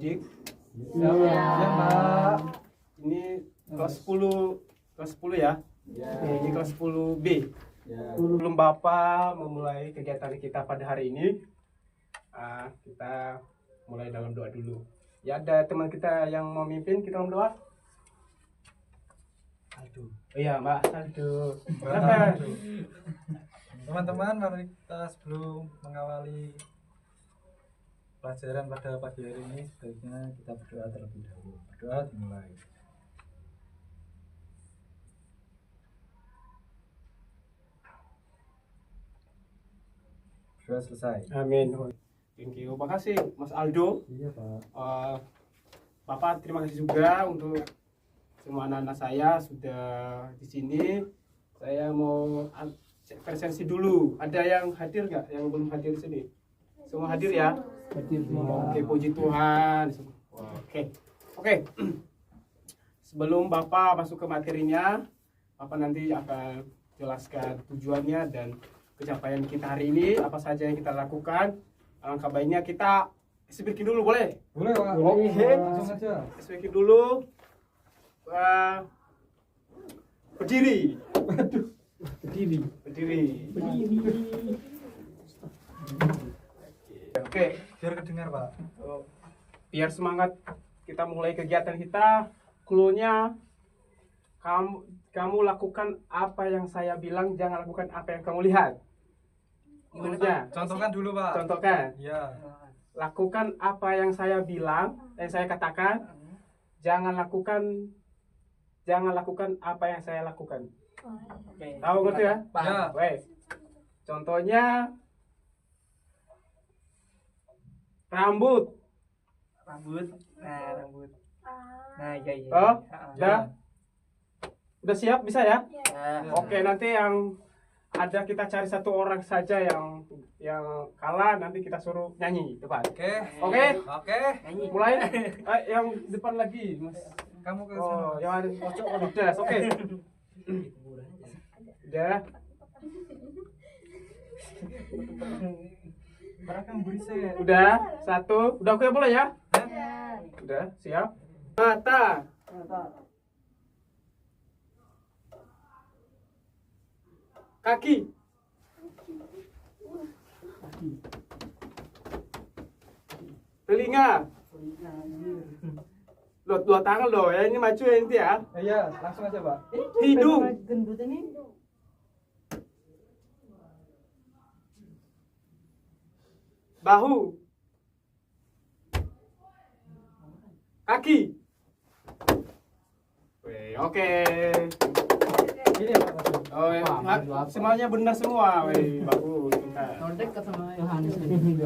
adik-adik. Iya, Pak. Ini kelas 10 ya. Ini kelas 10 B. Sebelum Bapak memulai kegiatan kita pada hari ini, kita mulai dalam doa dulu. Ya, ada teman kita yang mau mimpin, kita mau doa. Aduh, iya Mbak. Aduh. Kenapa? Teman-teman, mari kita sebelum mengawali pelajaran pada pagi hari ini, sebaiknya kita berdoa terlebih dahulu. Berdoa dimulai. Berdoa selesai. Amin. Thank you. Makasih Mas Aldo. Iya, Pak. Bapak terima kasih juga untuk semua anak-anak saya sudah di sini. Saya mau cek presensi dulu. Ada yang hadir nggak? Yang belum hadir di sini? Semua hadir ya? Hadir semua. Oke, puji Tuhan. Oke. Sebelum Bapak masuk ke materinya, Bapak nanti akan jelaskan tujuannya dan pencapaian kita hari ini, apa saja yang kita lakukan. Alangkah baiknya kita speaking dulu, boleh? Boleh, Pak. Oke. Langsung aja. Speaking dulu. Berdiri. Berdiri. Oke. Biar kedengar, Pak. Biar semangat kita mulai kegiatan kita. Clue-nya kamu lakukan apa yang saya bilang, jangan lakukan apa yang kamu lihat. Clue-nya. Contohkan dulu, Pak. Contohkan. Iya. Lakukan apa yang saya bilang, yang saya katakan. Jangan lakukan apa yang saya lakukan. Tahu ngerti ya? Ya. Weh. Contohnya rambut. Nah, iya. Oh, udah siap, bisa ya? Oke, nanti yang ada kita cari satu orang saja yang kalah, nanti kita suruh nyanyi depan. Oke. Oke? Mulai. Yang depan lagi, Mas. Kamu ke Oh, sana. yang ada pojok udah. Oke. Udah. Barangkali berisik. Udah. Satu. Udah oke boleh ya? Udah, siap. Mata. Kaki. Telinga. Loh, dua tangan loh ya, ini maju ya nanti ya. Iya, langsung aja, Pak. Hidung. Gendut ini. Bahu. Kaki. Weh, oke. Ini ya, Pak. Oh, ya, semuanya benar semua. Weh, bagus. Pintar. Contek ke sama Yohanes ini.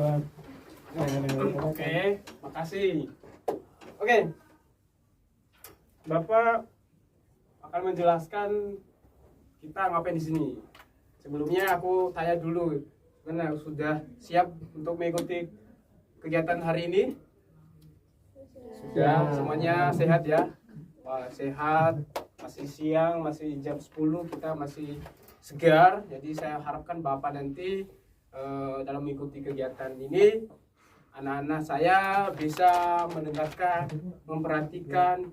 Oke, makasih. Oke. Bapak akan menjelaskan kita ngapain di sini. Sebelumnya aku tanya dulu, karena sudah siap untuk mengikuti kegiatan hari ini? Sudah, semuanya sehat ya? Wah, sehat, masih siang, masih jam 10, kita masih segar. Jadi saya harapkan Bapak nanti dalam mengikuti kegiatan ini, anak-anak saya bisa mendengarkan, memperhatikan,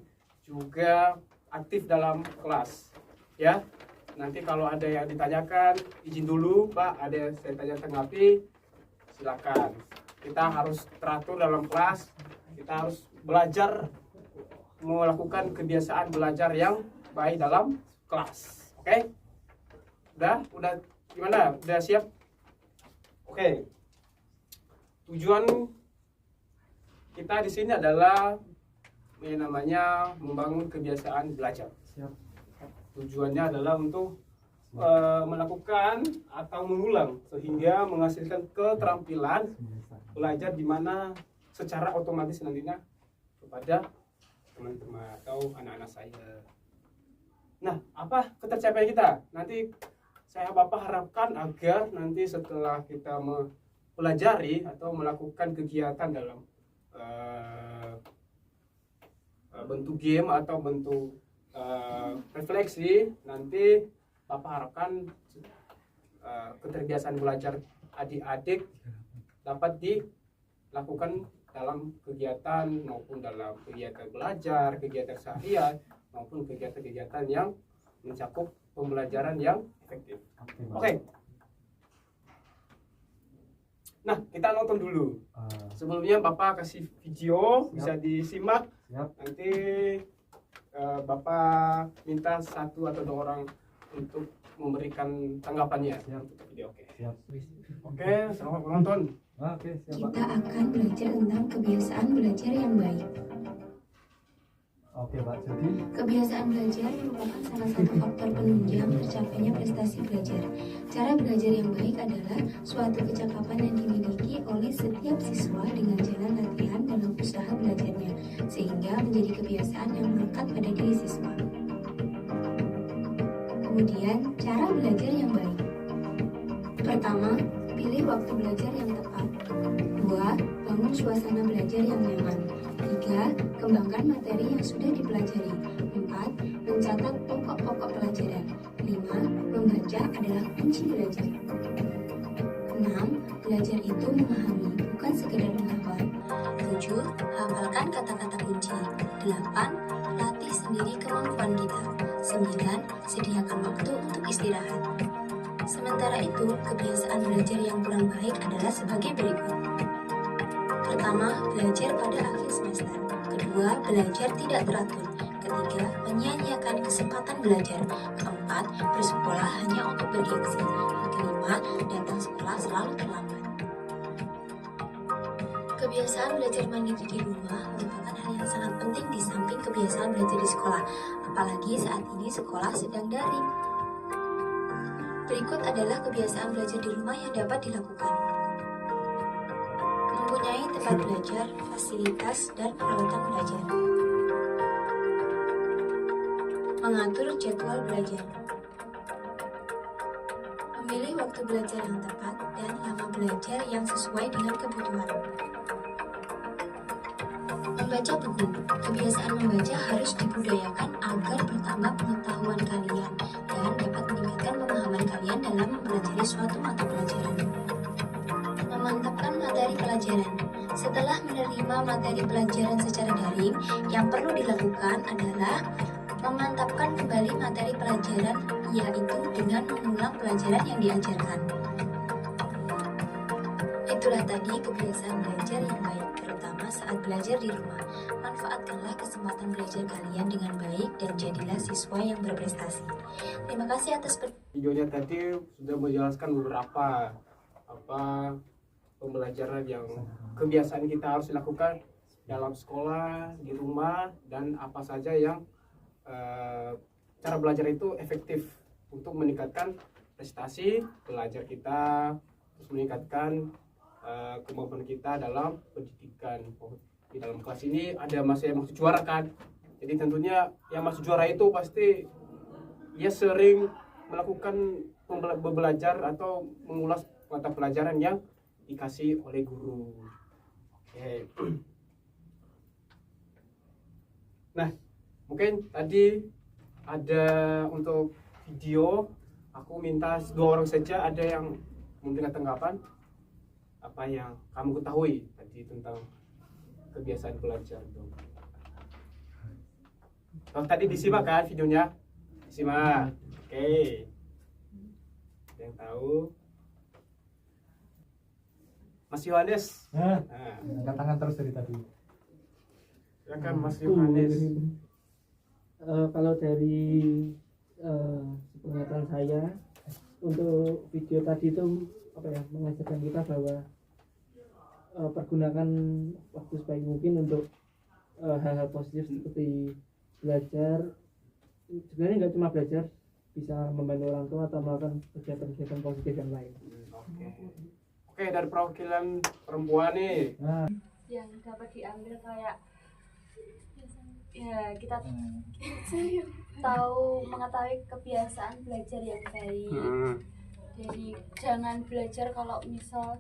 juga aktif dalam kelas. Ya, nanti kalau ada yang ditanyakan, izin dulu Pak, ada yang saya tanya tanggapi, silakan. Kita harus teratur dalam kelas, kita harus belajar, melakukan kebiasaan belajar yang baik dalam kelas. Oke? Udah gimana? Udah siap? Oke. Tujuan kita di sini adalah yang namanya membangun kebiasaan belajar. Siap. Tujuannya adalah untuk melakukan atau mengulang sehingga menghasilkan keterampilan belajar di mana secara otomatis nantinya kepada teman-teman atau anak-anak saya. Nah, apa ketercapaian kita? Nanti saya Bapak harapkan agar nanti setelah kita mempelajari atau melakukan kegiatan dalam bentuk game atau bentuk refleksi, nanti Bapak harapkan keterbiasaan belajar adik-adik dapat dilakukan dalam kegiatan maupun dalam kegiatan belajar, kegiatan seharian maupun kegiatan-kegiatan yang mencakup pembelajaran yang efektif. Oke. Nah, kita nonton dulu. Sebelumnya Bapak kasih video, bisa disimak. Nanti Bapak minta satu atau dua orang untuk memberikan tanggapannya untuk video. Oke, selamat menonton. Kita akan belajar tentang kebiasaan belajar yang baik. Oke Pak, jadi Kebiasaan belajar merupakan salah satu faktor penunjang tercapainya prestasi belajar. Cara belajar yang baik adalah suatu kecakapan yang dimiliki oleh setiap siswa dengan jalan latihan dalam usaha belajarnya, sehingga menjadi kebiasaan yang melekat pada diri siswa. Kemudian, cara belajar yang baik. Pertama, pilih waktu belajar yang tepat. 2. Bangun suasana belajar yang nyaman. 3. Kembangkan materi yang sudah dipelajari. 4. Mencatat pokok-pokok pelajaran. 5. Membaca adalah kunci belajar. 6. Belajar itu memahami, bukan sekedar menghafal. 7. Hafalkan kata-kata kunci. 8. Latih sendiri kemampuan kita. 9. Sediakan waktu untuk istirahat. Sementara itu, kebiasaan belajar yang kurang baik adalah sebagai berikut. Pertama, belajar pada akhir semester. Kedua, belajar tidak teratur. Ketiga, menyia-nyiakan kesempatan belajar. Keempat, bersekolah hanya untuk bergengsi. Dan kelima, datang sekolah selalu terlambat. Kebiasaan belajar mandiri di rumah merupakan hal yang sangat penting di samping kebiasaan belajar di sekolah, apalagi saat ini sekolah sedang daring. Berikut adalah kebiasaan belajar di rumah yang dapat dilakukan. Mempunyai tempat belajar, fasilitas, dan peralatan belajar. Mengatur jadwal belajar. Memilih waktu belajar yang tepat dan lama belajar yang sesuai dengan kebutuhan. Membaca buku. Kebiasaan membaca harus dibudayakan agar bertambah pengetahuan kalian dan dapat meningkatkan pemahaman kalian dalam mempelajari suatu mata pelajaran. Memantapkan materi pelajaran. Setelah menerima materi pelajaran secara daring, yang perlu dilakukan adalah memantapkan kembali materi pelajaran, yaitu dengan mengulang pelajaran yang diajarkan. Itulah tadi kebiasaan belajar yang baik, terutama saat belajar di rumah. Manfaatkanlah kesempatan belajar kalian dengan baik dan jadilah siswa yang berprestasi. Terima kasih atas Videonya tadi sudah menjelaskan beberapa pembelajaran yang kebiasaan kita harus lakukan dalam sekolah, di rumah, dan apa saja yang cara belajar itu efektif untuk meningkatkan prestasi belajar kita, terus meningkatkan kemampuan kita dalam pendidikan. Di dalam kelas ini ada yang masuk juara kan, jadi tentunya yang masuk juara itu pasti ia sering melakukan belajar atau mengulas mata pelajaran yang dikasih oleh guru. Oke. Nah, mungkin tadi ada untuk video, aku minta 2 orang saja ada yang memberikan tanggapan apa yang kamu ketahui tadi tentang kebiasaan belajar. Oh, tadi disimak kan videonya? Disimak. Oke. Ada yang tahu? Mas Yohanes. Nah, angkat tangan terus dari tadi. silakan Mas Yohanes. Kalau dari penglihatan saya untuk video tadi itu mengajarkan kita bahwa pergunakan waktu sebaik mungkin untuk hal-hal positif seperti belajar. Sebenarnya nggak cuma belajar, bisa membantu orang tua atau melakukan kegiatan-kegiatan positif yang lain. Oke, dari perwakilan perempuan nih. Yang dapat diambil kayak ya kita mengetahui kebiasaan belajar yang baik. Jadi jangan belajar kalau misal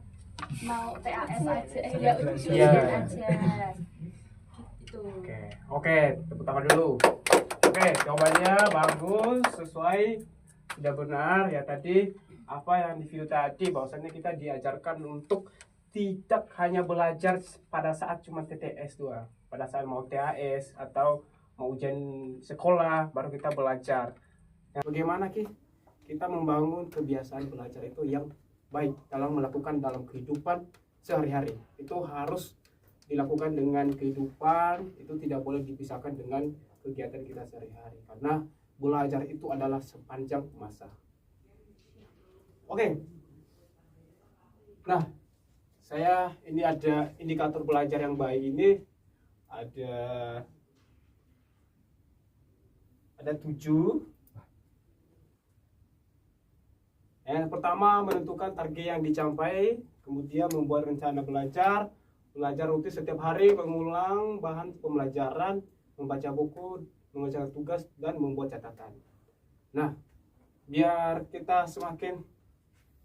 mau PAS aja, ya ujian aja. Gitu. Oke, tepuk tangan dulu. Oke, jawabannya bagus, sesuai, tidak benar ya tadi apa yang di video tadi, bahwasannya kita diajarkan untuk tidak hanya belajar pada saat cuma TTS doang, pada saat mau TAS atau mau ujian sekolah baru kita belajar. Nah, bagaimana kita membangun kebiasaan belajar itu yang baik dalam melakukan dalam kehidupan sehari-hari. Itu harus dilakukan dengan kehidupan, itu tidak boleh dipisahkan dengan kegiatan kita sehari-hari, karena belajar itu adalah sepanjang masa. Oke. Nah, saya ini ada indikator belajar yang baik ini ada 7. Yang pertama, menentukan target yang dicapai, kemudian membuat rencana belajar rutin setiap hari, mengulang bahan pembelajaran, membaca buku, mengerjakan tugas, dan membuat catatan. Nah, biar kita semakin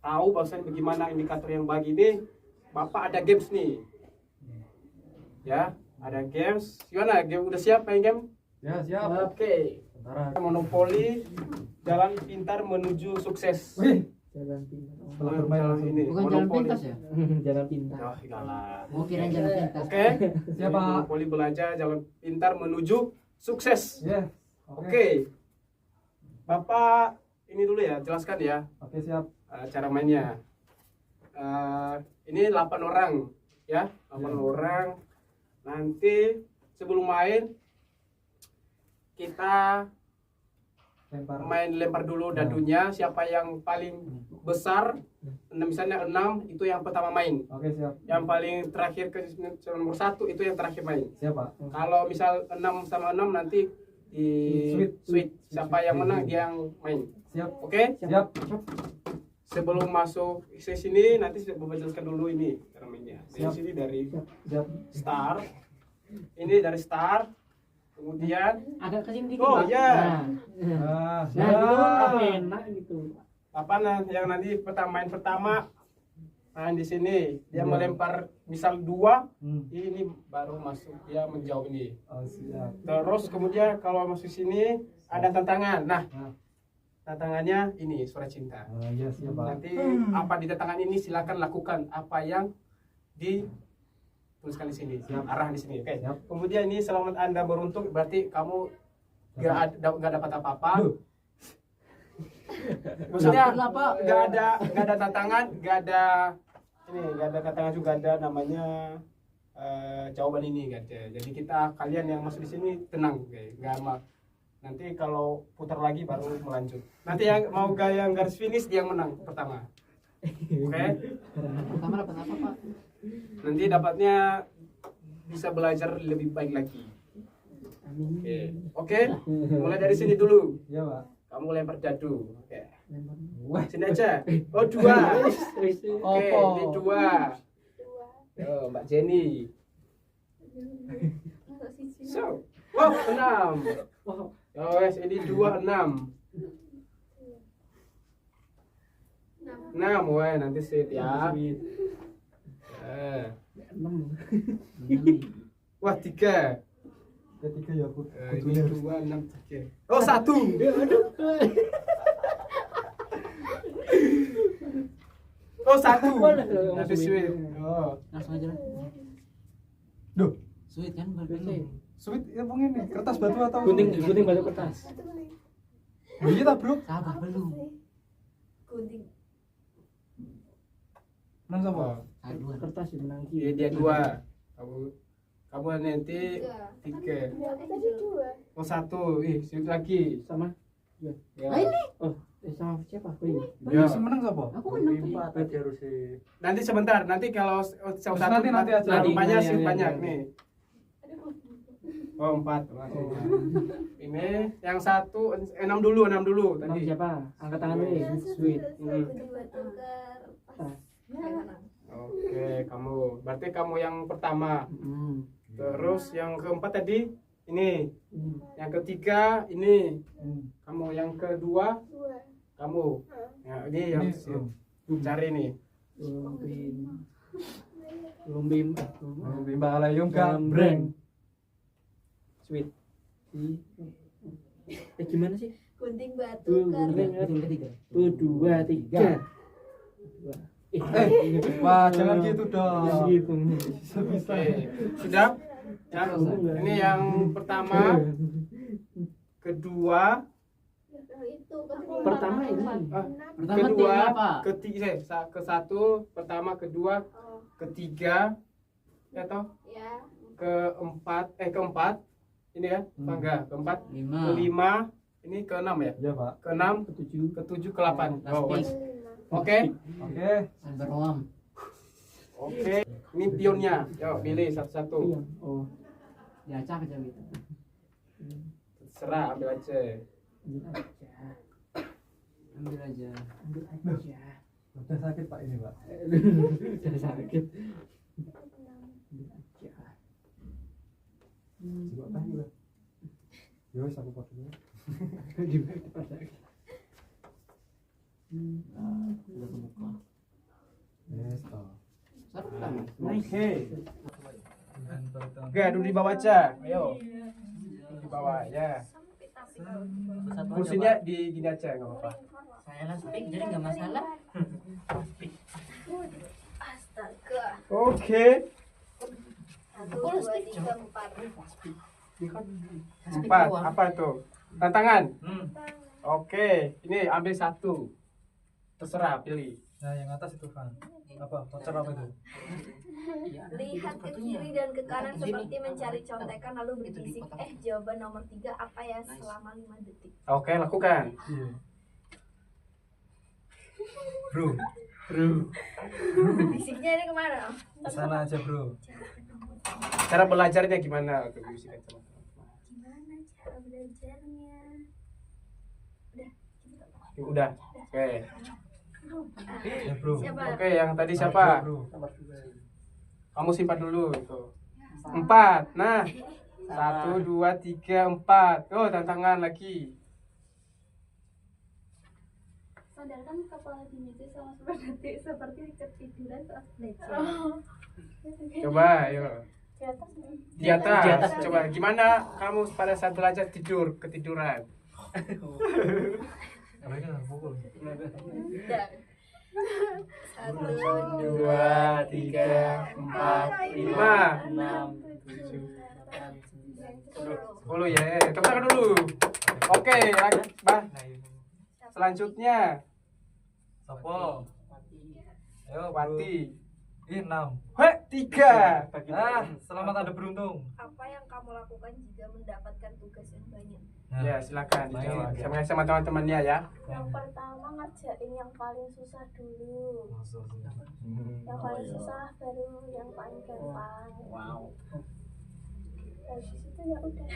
tahu bahwasanya bagaimana indikator yang baik ini, Bapak ada games nih. Ya, ada games. Gimana? Game udah siap main game? Ya, siap. Oke. Monopoli, jalan pintar menuju sukses. Wih, Jalan pintar. setelah bermain langsung. ini. Bukan jalan Monopoli. pintas ya? Jalan pintar. Oh, iyalah. Mau kira jalan pintas. Oke. Siap, Pak. Monopoli belajar jalan pintar menuju sukses. Ya. Oke. Bapak ini dulu ya, jelaskan ya Oke, siap. cara mainnya. Ini 8 orang ya, 8 Ya. orang. Nanti sebelum main kita lempar dulu dadunya, siapa yang paling besar, misalnya 6 itu yang pertama main. Oke, siap. Yang paling terakhir ke nomor 1 itu yang terakhir main. Siap, Pak. Kalau misal 6 sama 6 nanti di switch. Siapa yang menang dia yang main. Siap. Oke? Siap. Sebelum masuk ke sini nanti saya jelaskan dulu ini cara mainnya. Di Siap. sini dari Siap. start. Ini dari start. Kemudian Agak kesini dikit, oh Pak. ya. Ah, Nah, itu siap. enak gitu. Apa yang nanti main pertama main di sini dia Ya. melempar misal 2, Hmm. ini baru masuk dia menjauh ini. Oh, siap. Terus kemudian kalau masuk sini ada tantangan. Nah, Nah. tantangannya ini suara cinta. Ah, iya, siap, Pak. Nanti apa di tantangan ini silakan lakukan apa yang dituliskan di sini, Siap. arah di sini. Oke. Siap. Kemudian ini selamat Anda beruntung, berarti kamu nggak dapat apa-apa. Duh. Maksudnya Kenapa? nggak ada tantangan, nggak ada tantangan juga, ada namanya jawaban ini nggak ada. Jadi kalian yang masuk di sini tenang, nggak ama. Nanti kalau putar lagi baru melanjut. Nanti yang mau yang garis finish dia yang menang pertama. Oke? Pertama dapat apa, Pak? Nanti dapatnya bisa belajar lebih baik lagi. Amin. Oke? Mulai dari sini dulu. Iya, Pak. Kamu lempar dadu. Oke. Wah. Sini aja. Oh, 2. Oke, Opo. ini 2. Yo, Mbak Jenny. So, oh, 6. Oh, wes ini 2 6. 6, weh, nanti sit ya. Enam. Wah, 3. Ya, 3 ya, Bu. Ini 2 6 3. Oh, 1. Oh, 1. Nanti sweet. Oh. Langsung aja. Duh, Sweet kan belum. sweet ya, Bung, ini. Kertas batu atau Gunting batu kertas. Iya, tak, Bro? Sabar belum. Gunting. Nang sama. Saya duluan. Kertas yang menang Dia 2. Kamu nanti 3. Tadi 2. Oh, 1. Ih, sweet lagi. sama. Ya. Oh, sama siapa? Oh, ini. Ya. Yang menang siapa? Aku menang. Tadi harus Nanti sebentar, nanti kalau satu nanti aja. rupanya Nanti, sweet ya, banyak ya. nih. Oh, 4. Ini yang 1 6 dulu Sama tadi. siapa? Angkat tangan dulu. Sweet. Oke, kamu. Berarti kamu yang pertama. Hmm. Terus yang keempat tadi ini. Hmm. Yang ketiga ini. Kamu yang kedua 2. kamu. Ya, ini yang cari nih. Lumbim. Bimba Alayung Gambreng. Sweet. Gimana sih? Gunting batu Tuh, karena gunting. Gunting ketiga. Tuh 2 3. Wah, jangan gitu dong. Jangan gitu. Oke, sudah? Ya, ini yang pertama, kedua, Pertama ini. Pertama kedua, timnya apa? ketiga, ke satu, pertama, kedua, ketiga, ya toh, Ya. keempat, ini ya, bangga, keempat, 5. kelima, ini keenam ya, Iya, Pak. keenam, Ketujuh. ketujuh, ke-8. Oh, Plastik. oke, Oke. Beruang. oke, ini pionnya, yuk pilih satu-satu, Iya. Oh. Diacak aja gitu. terserah, ambil aja. Ambil aja. Ambil aja. Ambil aja. Udah sakit Pak ini, Pak. Udah sakit. Ambil aja. Coba teh gitu. Yo wis aku foto dulu. Juga depan lagi. Udah kebuka. Yes, toh. Seru kan? Oke, Dan pertama. oke, duduk di bawah aja, ayo, duduk di bawah, ya. Kursinya di gini aja, nggak apa-apa. Saya lastik jadi nggak masalah. Astaga. Oke. 1, 2, 3, 4. Empat, apa itu? Tantangan. Oke, ini ambil satu. Terserah, pilih. Nah, yang atas itu kan. Apa? Voucher apa itu? Lihat ke kiri dan ke kanan seperti mencari contekan lalu berbisik. Jawaban nomor 3 apa ya selama 5 detik. Oke, lakukan. Iya. Bro, Bisiknya ini kemana? ke sana aja, Bro. Cara belajarnya gimana? Oke, bisikan teman-teman. Gimana cara belajarnya? Udah. Oke. Ya, Bro. Siapa? Oke, yang tadi siapa? Bro. Kamu simpan dulu itu. 4. Nah. 1, 2, 3, 4. Oh, tantangan lagi. Sandarkan kepala di meja selama 10 detik seperti ketiduran saat belajar. Coba, ayo. Di atas nih. Di atas. Coba gimana kamu pada saat belajar ketiduran? Apa ini pukul? Dan 1, 2, 3, 4, 5, 10 ya. Tepuk tangan dulu. Oke, Bah. Selanjutnya Sopo? Ayo, Bro. Wati. Ini 6. Heh, 3. Selamat Anda beruntung. apa yang kamu lakukan jika mendapatkan tugas yang banyak? Nah, Ya, silakan dijawab. Baik. Sama teman-temannya ya. Yang pertama ngerjain yang paling susah dulu. Yang paling susah baru yang paling gampang. Wow. Dari situ ya udah.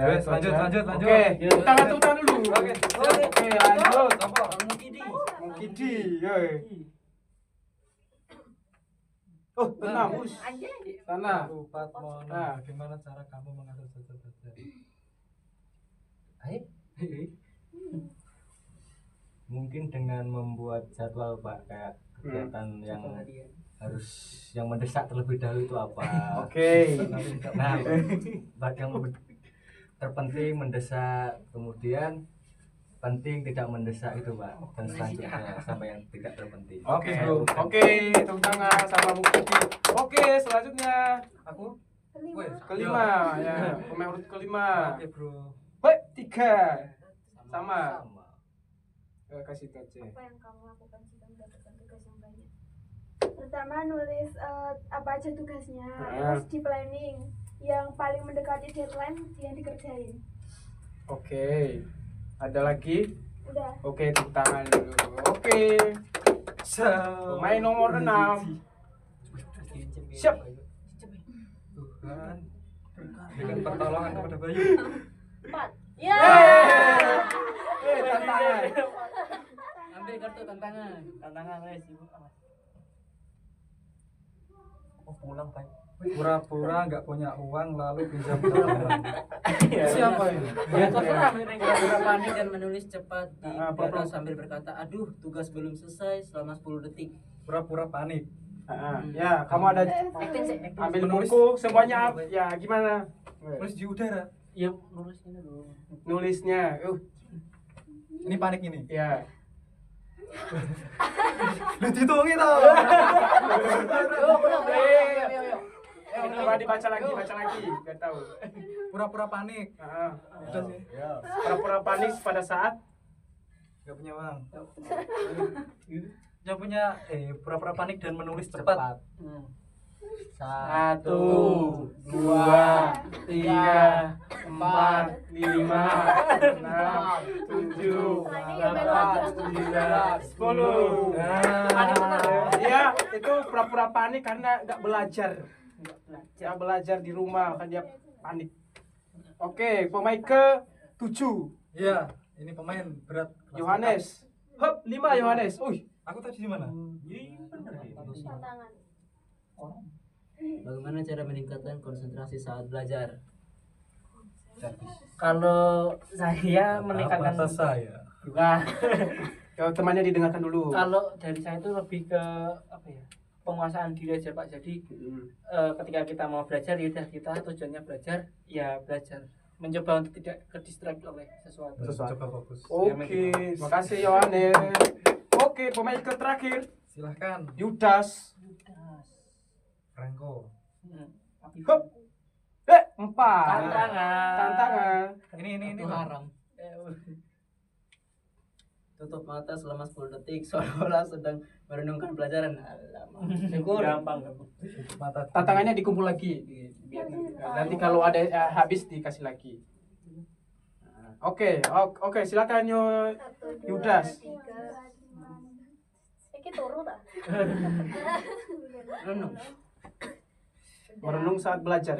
Wes, lanjut. Oke, tepuk tangan dulu. Oke. Oke, lanjut. Sopo? Mukidi, yoi. Oh, 6. Anjay. Sana. Lupa mohon. Nah. Bagaimana cara kamu mengatur jadwal belajar? Ayo. Mungkin dengan membuat jadwal Pak, kayak kegiatan yang harus yang mendesak terlebih dahulu itu apa. Oke. Nah, bagi yang terpenting mendesak, kemudian penting tidak mendesak itu Pak, dan selanjutnya sampai yang tidak terpenting. Oke, oke, tepuk tangan sama Mukidi. Oke, selanjutnya aku kelima ya, pemain urut kelima. Oke, Bro. Baik, 3. Sama. Kasih itu aja. Apa yang kamu lakukan jika mendapatkan tugas yang banyak? Pertama nulis apa aja tugasnya, Ah. terus di planning yang paling mendekati deadline yang dikerjain. Oke. Ada lagi? Udah. Oke, tepuk tangan dulu. Oke. Pemain nomor 6. Siap. Tuhan, berikan pertolongan kepada Bayu. 4. Tantangan. Ambil kartu tantangan. Tantangan guys, ibu. Oh, pulang Pak. Pura-pura nggak punya uang lalu pinjam teman. Siapa ini? Ya terserah pura-pura panik dan menulis cepat di pura-pura. sambil berkata, aduh tugas belum selesai selama 10 detik. Pura-pura panik. Ya, kamu ada ambil buku semuanya ya gimana? Terus di udara. Ya nulis ini dulu. Nulisnya. Ini panik ini. Ya. Dihitungi toh. Coba dibaca lagi, biar tahu. Pura-pura panik. Udah sih. Pura-pura panik pada saat Gak punya uang. Yang punya pura-pura panik dan menulis cepat. 1, 2, 3, 4, 5, 6, 7, 8, 9, 10. Iya, itu pura-pura panik karena nggak belajar. Nggak belajar di rumah, kan dia panik. Oke, pemain ke-7. Iya, ini pemain berat. Yohanes. Hop, 5 Yohanes. Aku tadi di mana? Tantangan. Bagaimana cara meningkatkan konsentrasi saat belajar? Kalau saya meningkatkan saya. bukan. Kalau temannya didengarkan dulu. Kalau dari saya itu lebih ke apa ya, penguasaan diri aja Pak. Jadi ketika kita mau belajar, ya udah kita tujuannya belajar, ya belajar. Mencoba untuk tidak ke distract oleh sesuatu. Coba fokus. Oke, makasih Yohanes. Oke, pemain ke terakhir. Silahkan. Yudas. Franco. Hop. 4. Tantangan. Ini Itu haram. Tutup mata selama 10 detik seolah-olah sedang merenungkan pelajaran. Alamak. Syukur. Gampang. Mata. Tantangannya dikumpul lagi. Biar nanti kalau ada habis dikasih lagi. Oke, silakan Yudas. Iki turu ta? Renung. Merenung saat belajar.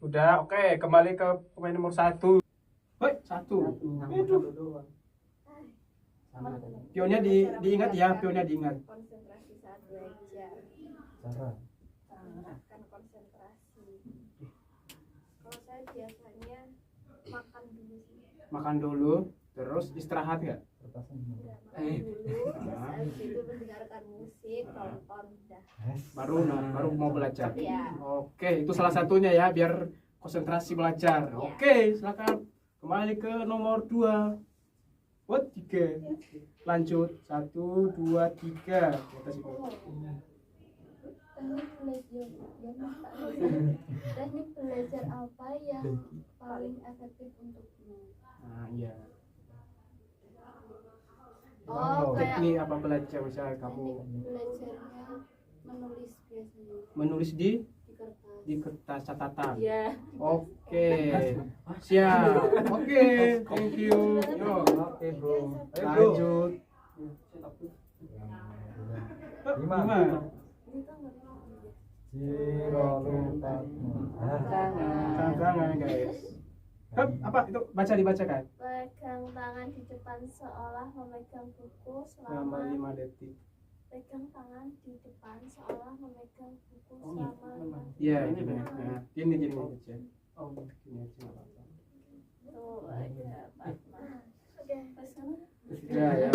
Udah, oke, kembali ke pemain nomor 1. Hoi, 1. Pionnya diingat ya, pionnya diingat. Konsentrasi saat belajar. Meningkatkan konsentrasi. Kalau saya biasanya makan dulu sih. Makan dulu, terus istirahat nggak? Makan dulu, habis itu mendengarkan musik, nonton, udah. Baru mau belajar. Iya. Oke, itu salah satunya ya, biar konsentrasi belajar. Oke, silakan kembali ke nomor 2. 3. Lanjut. 1, 2, 3. Teknik belajar apa yang paling efektif untukmu? Nah, iya. Oh, kayak Teknik apa belajar misalnya kamu teknik belajarnya menulis biasanya menulis di di kertas catatan. Iya. Oke. Siap. Oke, thank you. Yo. Oke, bro. Lanjut. 5. Tantangan guys. Hup, apa itu? Dibacakan. Pegang tangan di depan seolah memegang buku Selama selama 5 detik. pegang tangan di depan seolah memegang buku selama Iya, ini benar. Nah, ini jadi aja. Oh, ini aja enggak apa-apa. tuh aja Pak. Oke, pesan. Ya, ya.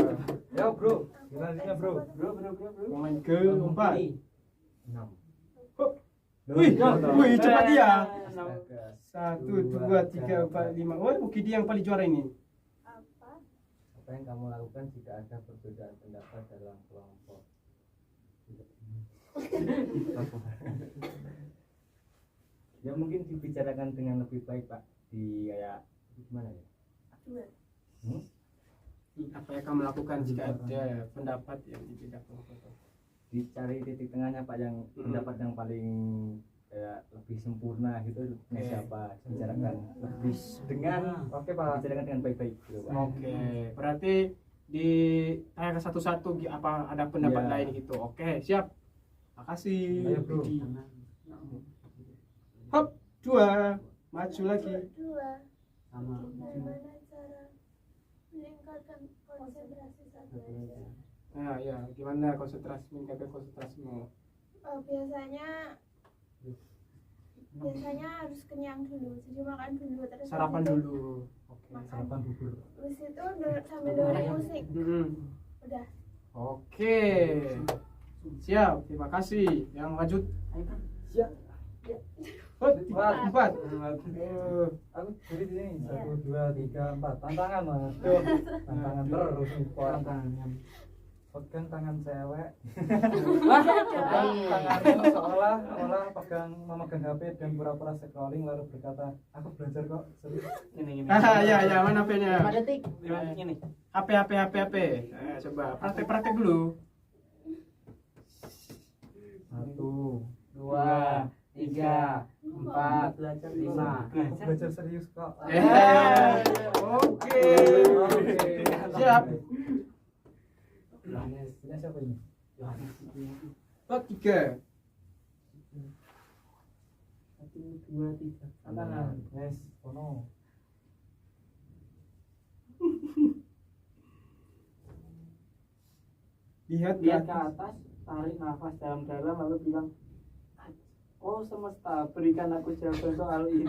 Ya, bro. Gimana bro? Pemain ke-4. 6. Wih, cepat dia. 1, Astaga. 2, 3, 4, 5. Oh, mungkin dia yang paling juara ini. Apa? Apa yang kamu lakukan jika ada perbedaan pendapat dalam kelompok? Ya mungkin dibicarakan dengan lebih baik Pak. Di kayak gimana ya? Apa yang kamu lakukan jika ada pendapat yang dibedakan? Dicari titik tengahnya Pak, yang pendapat yang paling kayak lebih sempurna gitu. Siapa bicarakan lebih dengan bicarakan dengan baik-baik gitu Pak. Oke, berarti di tanya satu-satu apa ada pendapat Iya. lain gitu. Oke, siap. Makasih. Ayo, bro. Hop, 2. Maju lagi. Kedua, Sama. bagaimana cara meningkatkan konsentrasi saat belajar? Nah, ya, gimana meningkatkan konsentrasimu? Biasanya harus kenyang dulu, jadi makan dulu terus Sarapan habis itu dulu. Oke. Sarapan bubur. habis itu sambil dengerin musik. Udah. Oke. Siap, terima kasih. Yang lanjut. Siap. 4. Aku jadi di sini 1, 2, 3, 4. Tantangan mas. Tuh, tantangan terus nih. Tantangan. Pegang tangan cewek. Wah, Tangannya seolah pegang memegang HP dan pura-pura scrolling lalu berkata, aku belajar kok. Serius. ini. Ya, mana HP-nya? 5 detik. Ini. HP. Coba praktek dulu. 1, 2, 3, 4, 5. aku belajar serius kok. Oke. Siap. Ini siapa ini? 3. 1, 2, 3. Tantangan. Yes, kono. Lihat Lihat ke atas, tarik nafas dalam-dalam lalu bilang, oh semesta, berikan aku jawaban soal ini.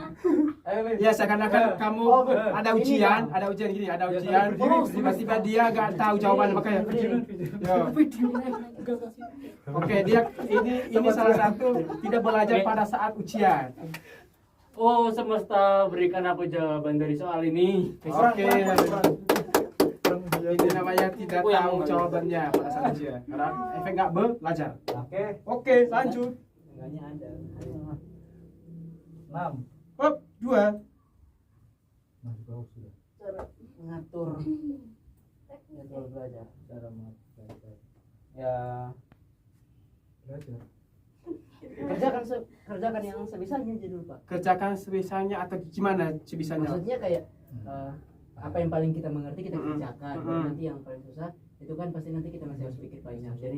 Ya seakan-akan kamu ada ujian gini, tiba-tiba dia nggak tahu jawaban makanya. Ya. Oke, dia ini salah satu tidak belajar pada saat ujian. Oh semesta, berikan aku jawaban dari soal ini. Oke. Ini namanya tidak tahu jawabannya pada saat ujian. Karena efek nggak belajar. Oke, lanjut. Enggaknya ada. 6. 2. Masih bawah sudah. Mengatur belajar, cara belajar. Ya, Belajar. kerjakan yang sebisanya aja dulu Pak. Kerjakan sebisanya atau gimana sebisanya? Maksudnya kayak apa yang paling kita mengerti kita kerjakan. Mm-mm. Dan nanti yang paling susah itu kan pasti nanti kita masih harus pikir banyak. Jadi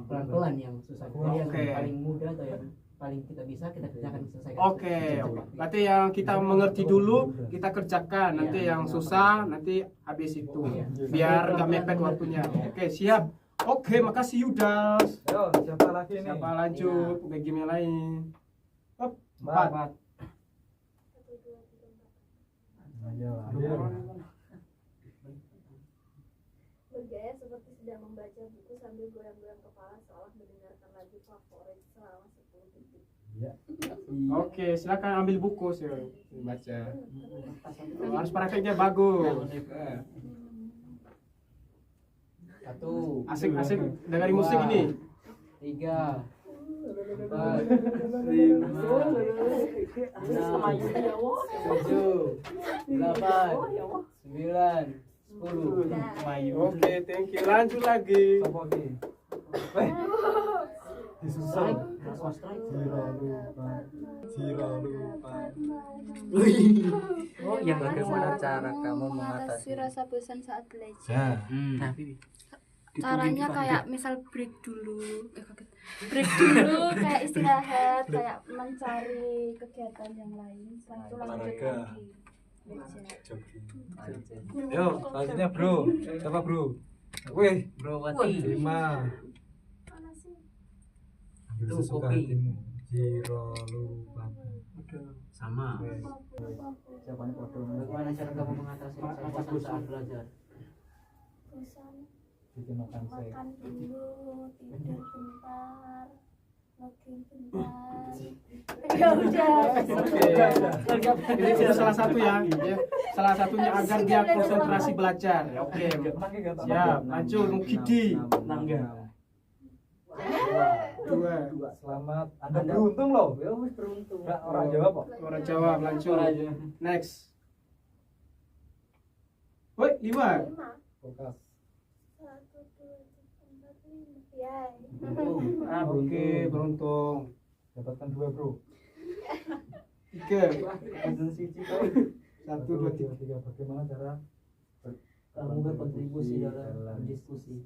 pelan-pelan yang susah. Jadi yang Oke. paling mudah atau yang paling kita bisa kita kerjakan selesaikan. Oke, berarti yang kita mengerti dulu kita kerjakan, nanti yang susah nanti habis itu, biar nggak mepet waktunya. Oke, siap. Oke, makasih Yudas. Yo, siapa lagi nih? Siapa lanjut ke game yang lain? 4. Ayo. Bergaya seperti sedang membaca buku sambil goyang-goyang kepala seolah mendengarkan lagu favorit selama 10 detik. Oke, silakan ambil buku saya baca. Harus prakteknya bagus. Satu, Asik dengerin musik ini. 3, 4, 5, 6, 7, 8, 9, 10. Oke, thank you. Lanjut lagi. Siapa lagi? Disusul. Zero lupa. Oh, yang Bagaimana cara kamu mengatasi mengatasi? rasa bosan saat belajar? Ya. Caranya kayak misal break dulu kayak istirahat, kayak mencari kegiatan yang lain, setelah itu lanjut Olahraga. lagi belajar. Yo, selanjutnya bro. Siapa bro? Wih, Bro Wati. 5. Itu Sesuka kopi. hatimu. Zero lupa. Sama. Siapa nih foto? Bagaimana cara kamu mengatasi rasa bosan saat belajar? Bosan, Bikin makan saya. makan dulu, tidur bentar, login bentar. Ya udah. Oke, ini sudah salah satu ya. Salah satunya agar dia konsentrasi belajar. Oke, siap. Lanjut, Mukidi. 2. Selamat. Anda beruntung loh. Ya wis beruntung. Enggak orang jawab kok. Orang jawab, lanjut. Next. Woi, 5. 5. Kulkas. 1, 2, 3, 4, 5. Ya. Oke, beruntung. Dapatkan 2 bro. 3. Season siji kau. 1, 2, 3. 3. Bagaimana cara Kamu berkontribusi dalam diskusi.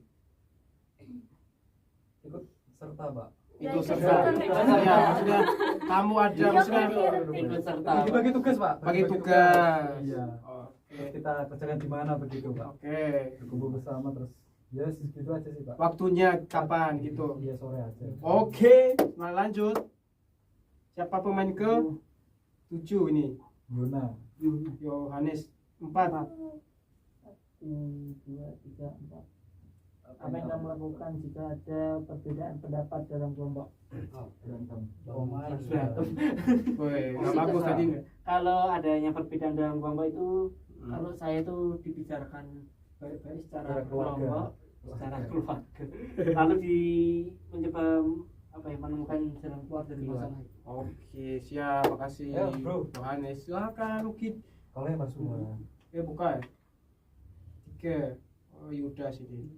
ikut serta pak? Ikut serta. Ya, maksudnya kamu ada maksudnya ikut serta. Bagi tugas pak. bagi tugas. Iya. Oke. Terus kita kerjakan di mana begitu pak? Oke. Berkumpul bersama terus. Ya segitu aja sih pak. Waktunya kapan gitu? Iya sore aja. Oke, nah lanjut. Siapa pemain ke 7 ini? Yona. Yohanes 4. 1, 2, 3, 4. Apa yang kamu melakukan jika ada perbedaan pendapat dalam kelompok? Berantem. Woi, nggak bagus tadi nggak? Kalau adanya perbedaan dalam kelompok itu, kalau saya itu dibicarakan baik-baik secara kelompok, secara keluarga. Lalu mencoba menemukan jalan keluar dari masalah itu. Oke, siap. Makasih. Ya, bro. Yohanes, silakan Ukit. Kalau yang semua. Bukan. 3. Oh, Yuda sini.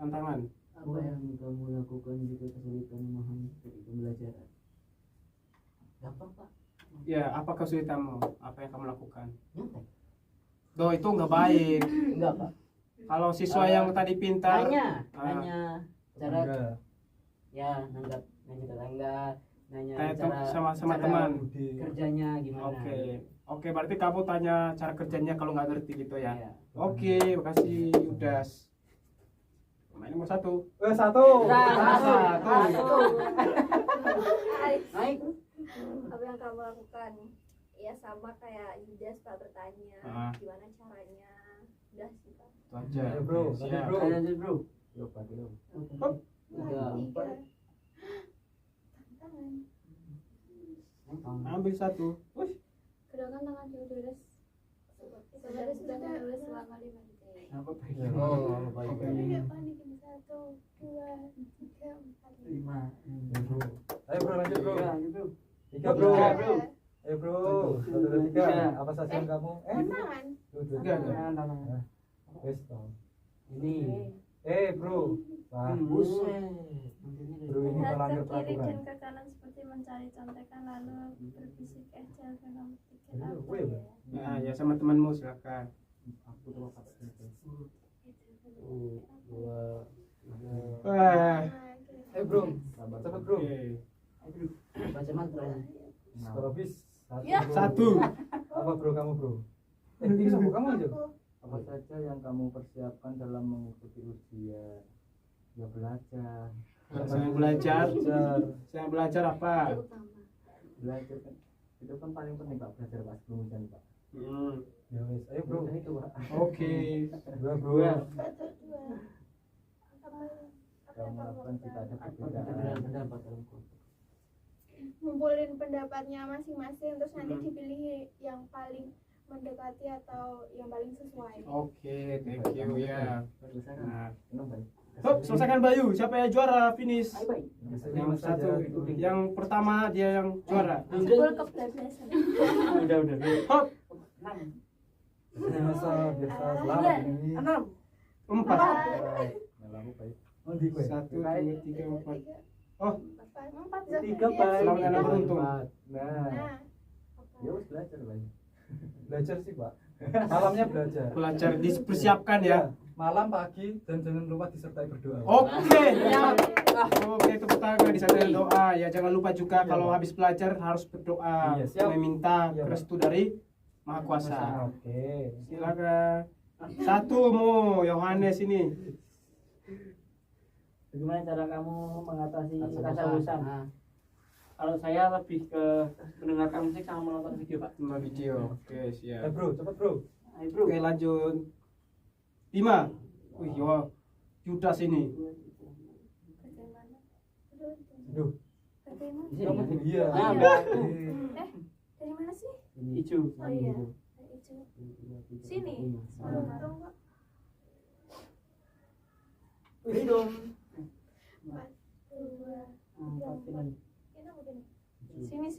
Tantangan. Apa yang kamu lakukan jika kesulitan memahami topik pembelajaran? Gampang pak. Ya, apa kesulitanmu? Apa yang kamu lakukan? Nyantai. Doh, itu nggak baik. Enggak pak. Kalau siswa yang tadi pintar, Nanya cara nanggap nanya tetangga, nanya kayak cara sama cara teman. kerjanya gimana. Oke, berarti kamu tanya cara kerjanya kalau nggak ngerti gitu ya. Iya. Oke, makasih Yudas. Main nomor 1. Satu. Naik. Apa yang kamu lakukan? Ya sama kayak Yudas Pak bertanya gimana caranya. Udah sih Pak. Itu aja. Ayo, bro. Siap. Lanjut bro. Lupa dulu. 3, 4. Tantangan. Ambil 1. Wih, Kedua tangan Yudas. Saudara sudah menulis selama 5 detik. Apa baik? Oh, baik. Tidak panikin 1, 2, 3, 4, 5. 5. Ayo bro, lanjut bro. Lanjut bro. 3 bro. Tiga, bro. Ayo bro. 1, 2, 3. Apa saja yang kamu? Tantangan. Enggak. Tantangan. Wes toh. Ini. Bro. Wah. Buset. Bro ini Lihat melanggar ke kiri peraturan. dan ke kanan seperti mencari contekan lalu berbisik jangan kamu pikir Ini apa gue, ya. Nah, ya sama temanmu silakan. Aku tuh apa? 2. Wah. Ayo bro. Sabar. Cepet bro. Oke. Baca mantra. Kalau bis. Ya. 1. Apa bro kamu bro? Ini sama kamu aja. Apa saja yang kamu persiapkan dalam mengikuti ujian? Ya belajar. Saya belajar. Saya belajar apa? Utama. Belajar kan itu kan paling penting Pak, belajar Pak sebelum ujian Pak. Ya wes. Ayo bro. Itu Pak. Oke. 2 bro. 1, 2. Apa Kamu yang kamu lakukan jika ada lakukan? perbedaan. Pendapat dalam kelompok. Ngumpulin pendapatnya masing-masing terus nanti dipilih yang paling mendekati atau yang paling sesuai. Oke, thank you ya. Nah. Kenapa baik? Hop, selesaikan Bayu. Siapa yang juara finish? Ayo baik. Yang satu, yang pertama dia yang juara. Jempol kebablasan. Udah. Hop, 6. Biasa selamat ini. 4. Melaku baik. Oh di gue. 1, 2, 3, 4. Oh, 4. 3 baik. selamat anak beruntung. Nah, Nah, Ya wes belajar baik. belajar sih Pak. Malamnya belajar. Belajar dipersiapkan ya. Malam, pagi, dan jangan lupa disertai berdoa. Oke, ya. Oke, tepuk tangan disertai doa. Ya, jangan lupa juga kalau habis belajar harus berdoa, Iya, siap. meminta Iya, Pak. restu dari Maha Kuasa. Oke. Silakan. 1 Yohanes ini. Bagaimana cara kamu mengatasi rasa bosan. bosan? Kalau saya lebih ke mendengarkan musik sama menonton video Pak. Sama video. Oke, siap. Bro, cepet bro. Ayo bro. Oke, lanjut. 5. Wih, Yudas ini. bagaimana? Duh, Bagaimana? kamu iya. Nah, Dari mana sih? hijau. Oh iya. Hijau. Sini. Tolong kok. Hidung. 4, 2, 4 3, 4. Sini.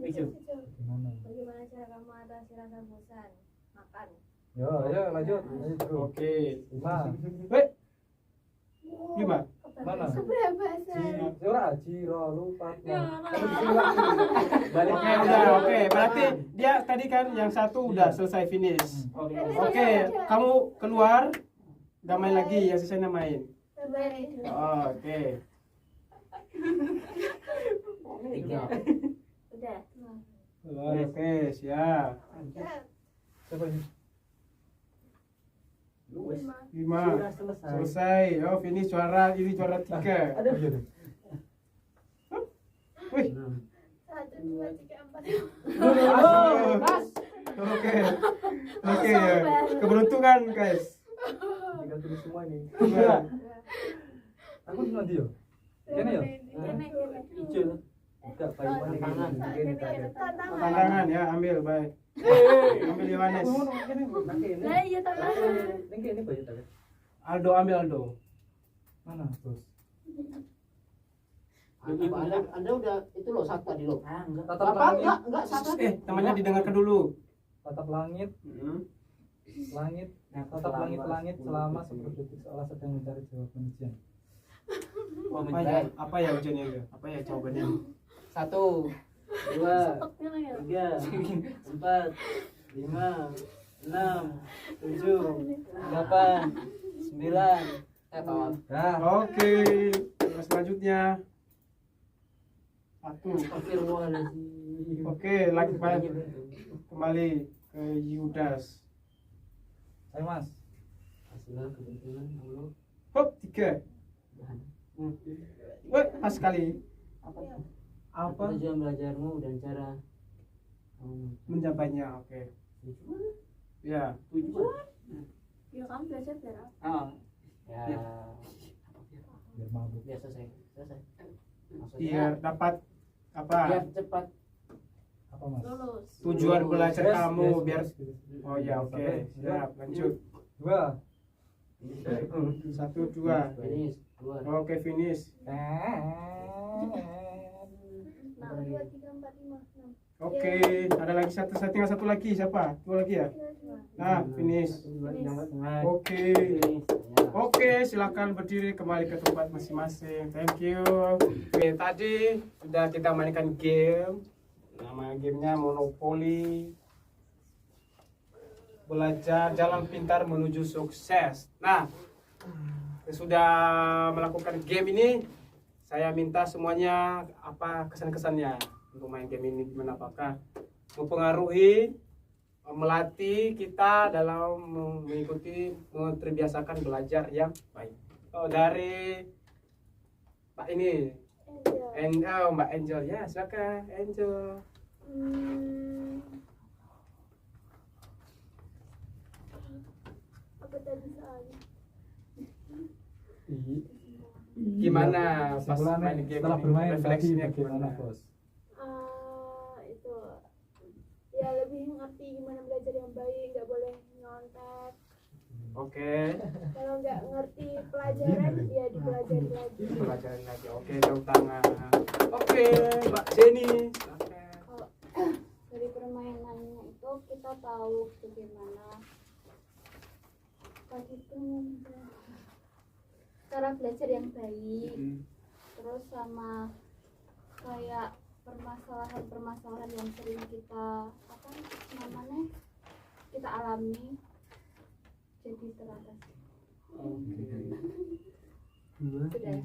Hijau. Gimana? Bagaimana cara kamu atasi rasa bosan? Makan. Yo, ayo lanjut. Lanjut bro. Oke. 5. Wih, 5. Mana? Kebebasan. Ora Jiro lupa. Balik udah. Oke, berarti dia tadi kan yang 1 udah selesai finish. Oke, kamu keluar. Gak main lagi, yang sisanya main. Bye-bye. Oke. 3. Udah. Oke, siap. Siapa ini? 5. Sudah selesai. Selesai. Oh, finish juara. Ini juara 3. Oh, iya deh. Wih. 1, 2, 3, 4. Oke. Oke. Keberuntungan, guys. Tinggal tulis semua ini. Iya. Aku nanti yo. Kene yo. Kene. Hijau. Enggak baik mana Tantangan. Kene tanya. Tantangan ya, ambil baik. Ambil Yohanes. Lah iya tantangan. Ning kene bayi tadi. Aldo ambil Aldo. Mana, Bos? Anda udah itu loh satu tadi loh. Tatap Apa langit. enggak satu. Temannya didengarkan dulu. Tatap langit. Langit. Tatap langit selama 10 detik seolah sedang mencari jawaban ujian. Apa ya ujiannya itu? Apa ya jawabannya? 1 2 3 4 5 6 7 8 9 tahun. Dah. Oke, terus selanjutnya. 1. Astagfirullahaladzim. Oke, lagi baik. Kembali ke Yudas. Ayo Mas. Bismillah, kebetulan Allah. Hop, 3. Wah, pas sekali. Apa? Tujuan belajarmu dan cara Mencapainya, oke. Ya. tujuan. Ya kamu belajar biar apa? Ah. Ya. Biar mabuk. Biar selesai. Maksudnya Biar dapat apa? biar cepat Apa Mas? Lulus. Tujuan belajar Yes, kamu yes, biar. yes, yes. Oh ya, oke. Siap, lanjut. 2. 1, 2. finish. 2 Oke, finish. 6 2 3 4 5 6. Oke, ada lagi tinggal satu lagi. Siapa? Dua lagi ya? Nah, finish. Oke. Oke, silakan berdiri kembali ke tempat masing-masing. Thank you. Oke, tadi sudah kita mainkan game. Nama gamenya Monopoly. Belajar jalan pintar menuju sukses. Nah, sudah melakukan game ini, saya minta semuanya apa kesan-kesannya untuk main game ini, gimana, apakah mempengaruhi, melatih kita dalam mengikuti, terbiasakan belajar yang baik. Oh, dari Pak ini, Mbak Angel, ya silakan Angel. Apa tadi soalnya? Gimana pas main game setelah ini? bermain tadi Refleksinya bagaimana gimana? Bos? Itu ya lebih ngerti gimana belajar yang baik, nggak boleh nyontek. Oke, Kalau nggak ngerti pelajaran ya dipelajari lagi. pelajarin lagi. Oke, jauh tangan. Oke, Mbak Jenny, silakan. Kalau dari permainannya itu kita tahu bagaimana Cara belajar yang baik. terus sama kayak permasalahan yang sering kita apa namanya kita alami jadi teratasi. Sudah.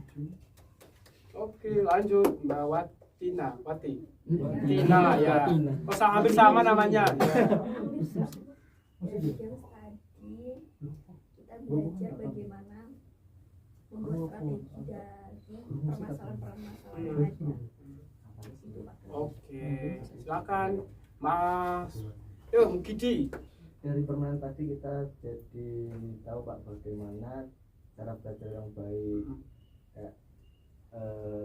Oke, lanjut Mbak Wati. Tina ya. Oh, hampir sama namanya. Dari games tadi kita belajar bagaimana membuat strategi dari permasalahan-permasalahan yang ada. Oke, silakan Mas. Yo, Mukidi. Dari permainan tadi kita jadi tahu Pak bagaimana cara belajar yang baik. Kayak,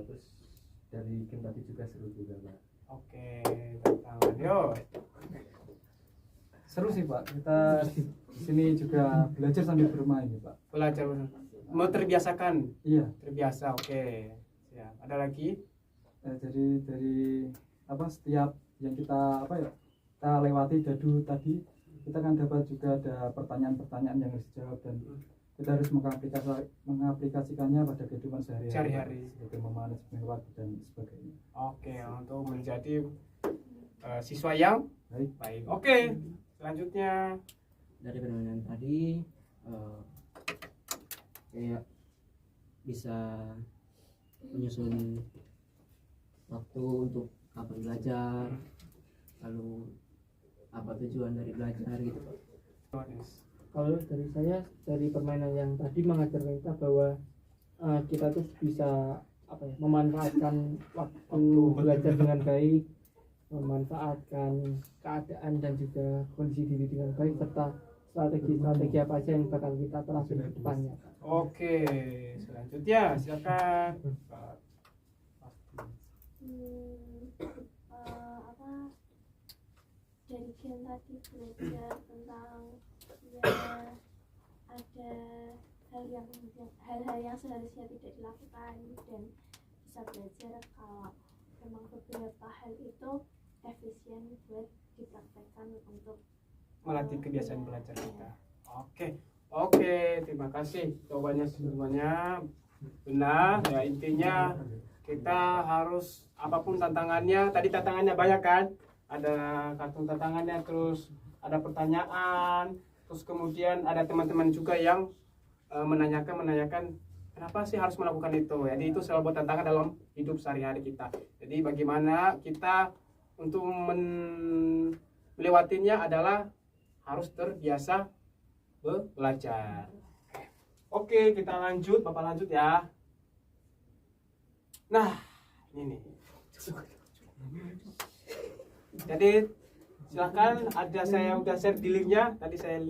terus dari game tadi juga seru juga Pak. Oke, tantangan. Yo. Seru sih Pak, kita di sini juga belajar sambil bermain ya Pak. Belajar mau terbiasakan. Iya. Terbiasa. Oke. Siap. Ada lagi? Jadi dari apa setiap yang kita kita lewati dadu tadi, kita kan dapat juga ada pertanyaan-pertanyaan yang harus dijawab dan kita harus mengaplikasikannya pada kehidupan sehari-hari sebagai memanajemen waktu dan sebagainya. Oke, untuk menjadi siswa yang baik. Oke, selanjutnya Dari permainan tadi kayak bisa menyusun waktu untuk kapan belajar, lalu apa tujuan dari belajar gitu. Kalau dari saya, dari permainan yang tadi mengajarkan kita bahwa kita tuh bisa memanfaatkan waktu belajar dengan baik, memanfaatkan keadaan dan juga kondisi diri dengan baik, serta strategi apa aja yang bakal kita terapin ke depannya. Oke, selanjutnya silakan. Pak. Apa dari Gen tadi belajar tentang ya ada hal-hal yang seharusnya tidak dilakukan dan bisa belajar kalau memang beberapa hal itu efisien buat dipraktekkan untuk Melatih kebiasaan belajar kita. Oke, terima kasih. Jawabannya semuanya benar. Ya intinya kita harus apapun tantangannya. Tadi tantangannya banyak kan? Ada kartu tantangannya, terus ada pertanyaan, terus kemudian ada teman-teman juga yang menanyakan kenapa sih harus melakukan itu. Jadi itu selalu buat tantangan dalam hidup sehari-hari kita. Jadi bagaimana kita untuk melewatinya adalah harus terbiasa belajar. Oke, kita lanjut. Bapak lanjut ya. Nah, ini nih. Jadi silakan, ada saya udah share di linknya. Tadi saya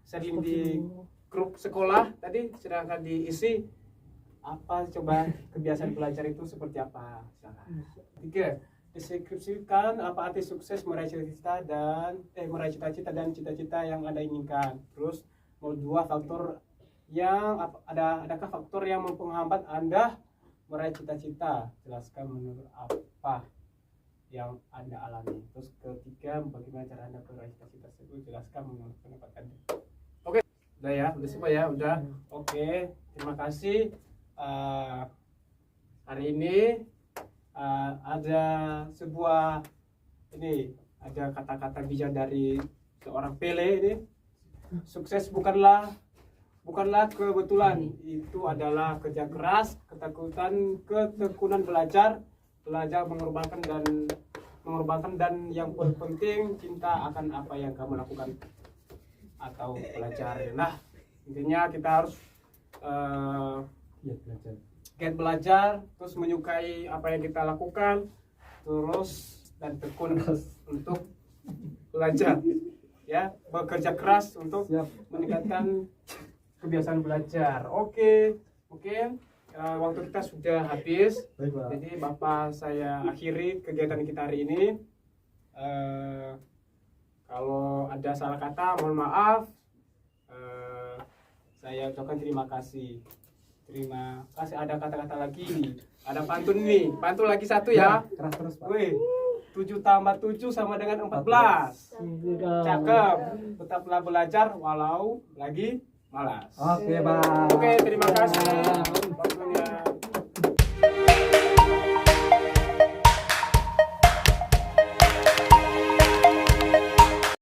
share link di grup sekolah. Tadi sedangkan diisi apa coba kebiasaan belajar itu seperti apa. Silakan. 3. Deskripsikan apa arti sukses meraih cita-cita dan cita-cita yang Anda inginkan. Terus nomor 2, faktor yang adakah faktor yang menghambat Anda meraih cita-cita? Jelaskan menurut apa yang Anda alami. Terus ketiga, bagaimana cara Anda meraih cita-cita tersebut? Jelaskan menurut pendapat Anda. Oke, udah ya, udah semua ya, udah. Oke, terima kasih. Hari ini ada sebuah ada kata-kata bijak dari seorang Pele ini. Sukses bukanlah kebetulan, itu adalah kerja keras, ketekunan belajar mengorbankan dan yang penting cinta akan apa yang kamu lakukan atau belajar. Nah, intinya kita harus belajar, terus menyukai apa yang kita lakukan, terus dan tekun untuk belajar, ya, bekerja keras untuk meningkatkan kebiasaan belajar. Oke, mungkin waktu kita sudah habis. Baik, Pak. Jadi Bapak saya akhiri kegiatan kita hari ini. Kalau ada salah kata mohon maaf. Saya ucapkan terima kasih. Terima kasih. Ada kata-kata lagi. Ada pantun nih. Pantun lagi satu ya. Keras terus, Pak. Wih, 7 tambah 7 sama dengan 14. Cakep. Tetaplah belajar walau lagi malas. Oke, Pak. Oke, terima kasih.